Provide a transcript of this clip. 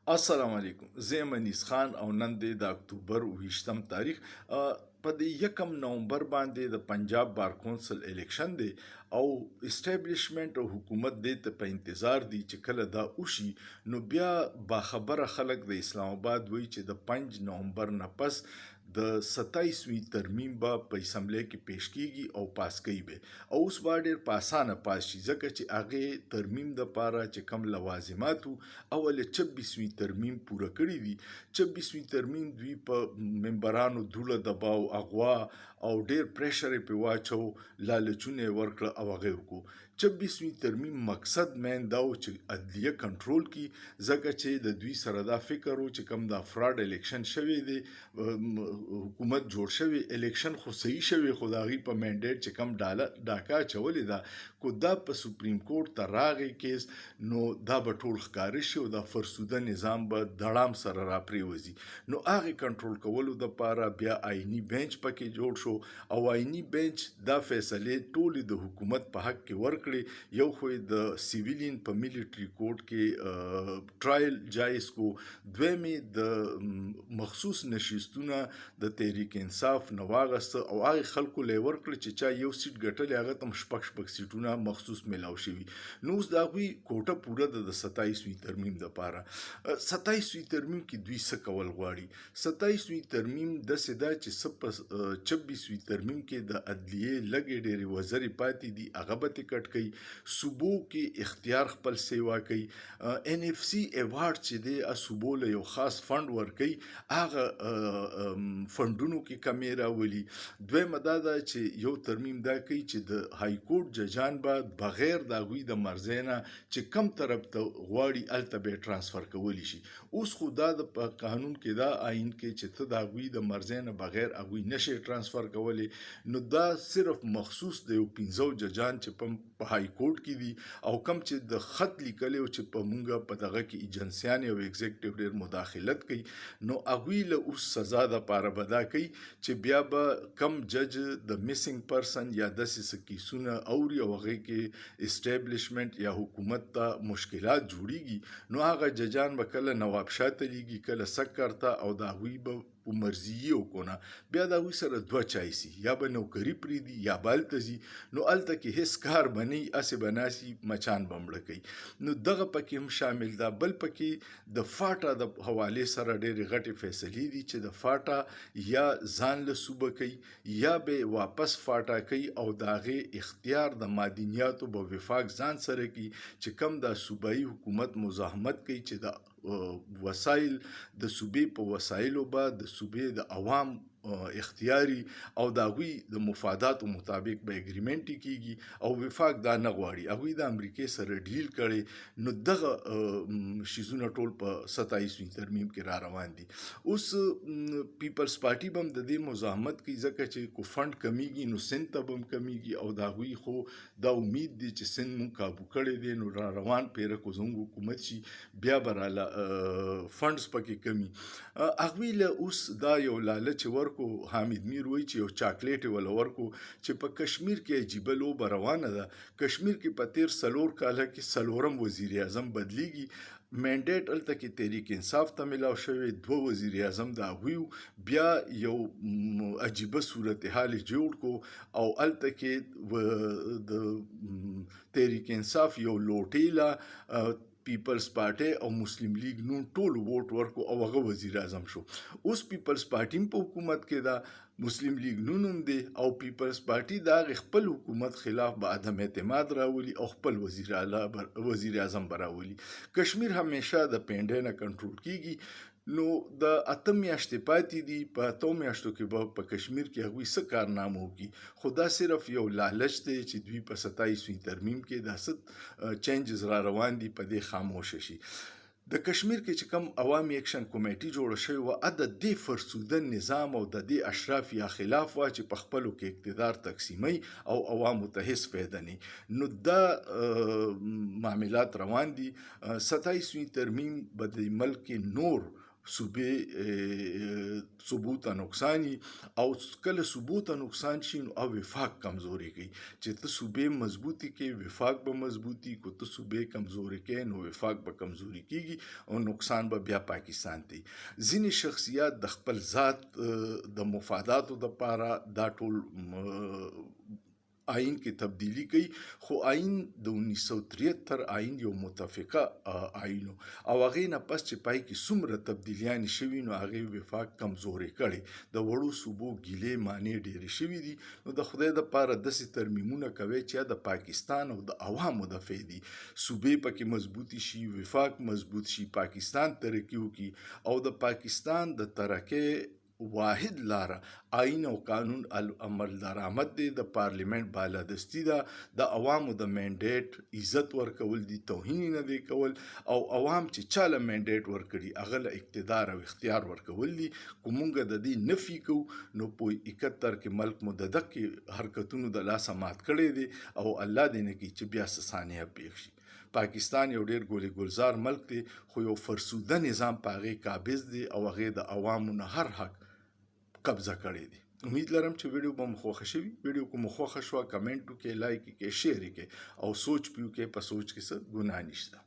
السلام علیکم. زه یم انیس خان او نن دی د اکتوبر 28 تاریخ. په د 1 نومبر باندې د پنجاب بار کونسل الیکشن دی او اسټابلیشمنت او حکومت دې ته په انتظار دی چې کله دا وشي نو بیا باخبره خلک د اسلام آباد وایي چې د 5 نومبر نه پس د 27وی ترمیم به په اسمبلی کې پیش کیږي او پاس کوي به او اوس به ډېر په اسانه پاس شي ځکه چې هغې ترمیم دپاره چې کوم لوازمات وو اول 26وی ترمیم پوره کړي دي. 26وی ترمیم دوی په ممبرانو دوړه دباو اغوا او ډېر پریشر یې پې واچو لالچونه یې ورکړه او هغه یې وکړو. 26وی ترمیم مقصد مین دا و چې عدلیه کنټرول کی ځکه چې د دوی سره دا فکر و چې کوم دا فراډ الیکشن شوی دی حکومت جوړ شوی الیکشن خو صحیح شوی خو د هغې په منډیټ چې کوم ډاکا اچولې ده کو دا په سپریم کورټ ته راغی کیس نو دا به ټول ښکاره شي او دا فرسوده نظام به دړام سره راپرېوځي. نو هغې کنټرول کولو دپاره بیا آئیني بینچ پکې جوړ شو او آئیني بینچ دا فیصلې ټولې د حکومت په حق کې ورکړې. یو خو د سیویلین په میلیټري کورټ کې ټرایل جایز کو، دویمې د مخصوص نشستونه د تحریک انصاف نه واغسته او هغې خلکو له یې ورکړه چې چا یو سیټ ګټلی هغه ته هم شپږ سیټونه مخصوص میلاو شوي. نو اوس د هغوی کوټه پوره ده د 27وي ترمیم دپاره. 27وي ترمیم کې دوی څه کول غواړي؟ 27وي ترمیم داسې ده چې څه په 26وي ترمیم کې د عدلیې لږې ډېرې وزرې پاتې دي هغه به ترې کټ کوي. صوبو کې اختیار خپل سیوا کوي. ان اف سی ایوارډ چې دی صوبو له یو خاص فند ورکوي هغه فندونو کې کمې راولي. دویمه دا ده چې یو ترمیم دا کوي چې د های کورټ ججان به بغیر د هغوی د مرضۍ نه چې کم طرف ته غواړي هلته به یې ټرانسفر کولی شي. اوس خو دا په قانون کې دا آئین کې چې ته د هغوی د مرضۍ نه بغیر هغوی نشي ټرانسفر کولی. نو دا صرف مخصوص د یو 15 ججان چې په های کورټ کې دي او کم چې د خط لیکلی او چې په مونږه په دغه کې ایجنسیانې او ایگزیکټیو ډېر مداخلت کوي نو هغوی له اوس سزا دپاره به دا کوي چې بیا به کم جج د میسنګ پرسن یا داسې څه کیسونه اوري او هغې کې اسټابلیشمنت یا حکومت ته مشکلات جوړیږي نو هغه ججان به کله نواب شاه ته لیږي کله سکر ته او د هغوی به په مرضي یې وکړونه بیا د هغوی سره دوه چایسي یا به نوکري پرېږدي یا به هلته ځي نو هلته کې هېڅ کار به نه وي هسې به ناست مچان به مړه کوي. نو دغه پکې هم شامل ده. بل پکې د فاټا د حوالې سره ډېرې غټې فیصلې دي چې د فاټا یا ځان له صوبه کوي یا به واپس فاټا کوي او د هغې اختیار د معدنیاتو به وفاق ځان سره کوي چې کم دا صوبایي حکومت مزاحمت کوي چې د وسایل د صوبې په وسایلو به د صوبې د عوام اختیاري او د هغوی د مفاداتو مطابق به اګریمنټ کیږي او وفاق دا نه غواړي. هغوی د امریکې سره ډیل کړي نو دغه شیزونه ټول په 27وي ترمیم کې را روان دي. اوس پیپلز پارټي به هم د دې مزاحمت کوي ځکه چې کو فند کمیږي نو سند ته به هم کمیږي او د هغوی خو دا امید دی چې سند مونږ کابو کړی دی نو را روان پیره کو زموږ حکومت شي بیا به راله فندز پکې کمی. هغوی له اوس دا یو لالچ ورکو حامد میر وایي چې یو چاکلیټ یې وله ورکو چې په کشمیر کې عجیبه لوبه روانه ده. کشمیر کې په تیر 4 کاله کې 4م وزیر اعظم بدلیږي. منډیټ هلته کې تحریک انصاف ته میلاو شوی 2 وزیر اعظم د هغوی بیا یو عجیبه صورتحال جوړ کو او هلته کې د تحریک انصاف یو لوټیله پیپلز پارټي او مسلم لیگ نون ټول ووټ ورکو او هغه وزیر اعظم شو. اوس پیپلز پارټي په حکومت کې ده مسلم لیگ نون هم دی او پیپلز پارټي د هغې خپل حکومت خلاف به عدم اعتماد راولي او خپل وزیر اعظم به راولي. کشمیر همیشه د پینډۍ نه کنټرول کیږي نو د 8 میاشتې پاتې دي په 8 میاشتو کې به په کشمیر کې هغوی څه کارنامه وکړي خو دا صرف یو لالچ دی چې دوی په 27وي ترمیم کې دا څه چینجز را روان دي په دې خاموشه شي. د کشمیر کې چې کوم عوامي اکشن کمیټي جوړه شوې وه د دې فرسوده نظام او د دې اشراف یا خلاف وه چې په خپلو کې اقتدار تقسیموي او عوامو ته هېڅ فایده نه نو دا معاملات روان دي. 27وي ترمیم به د ملک نور صوبې ثبوت نقصان او کله ثبوت نقصان شي نو او وفاق کمزوري کوي چې ته صوبې مضبوطي کې وفاق به مضبوطي کو ته صوبې کمزوري کې نو وفاق به کمزوري کیږي او نقصان به بیا پاکستان ته ځینې شخصیات د خپل ذات د مفاداتو د پاره دا ټول آئین کې تبدیلی کوي خو آئین د 1973 آئین یو متفقه آئین او هغه نه پس چې پای کې څومره تبدیلیان شوي نو هغه وفاق کمزوري کړي د وړو صوبو ګیلې معنی ډېرې شوي دي نو د خدای د پاره داسې ترمیمونه کوي چې د پاکستان او د عوامو د فیدی صوبې پکې مضبوطی شي وفاق مضبوط شي پاکستان ترقی وکړي او د پاکستان د ترقی واحد لاره آئین او قانون العمل درآمد دی د پارلیمنت بالادستی ده د عوامو د منډیټ عزت ورکول دي توهین نه دی کول او عوام چې چاله منډیټ ورکړي هغه له اقتدار او اختیار ورکول دي کومونګه د دې نفي کو نو په 71 کې ملک مو د دغه حرکتونو د لاسه مات کړي دي او الله دې نه کوي چې بیا ثانیه پیښ شي پاکستان یو ډیر ګولې ګلزار ملک دی خو یو فرسوده نظام پاغه قابض دی او هغه د عوامو نه هر حق قبضه کړی دی امید لرم چې ویډیو به مو خوښ شي ویډیو کوم خوښ شو کمنټ وکړئ لایک وکړئ شیر وکړئ او سوچ پیو کې په سوچ کې څه ګناه نشته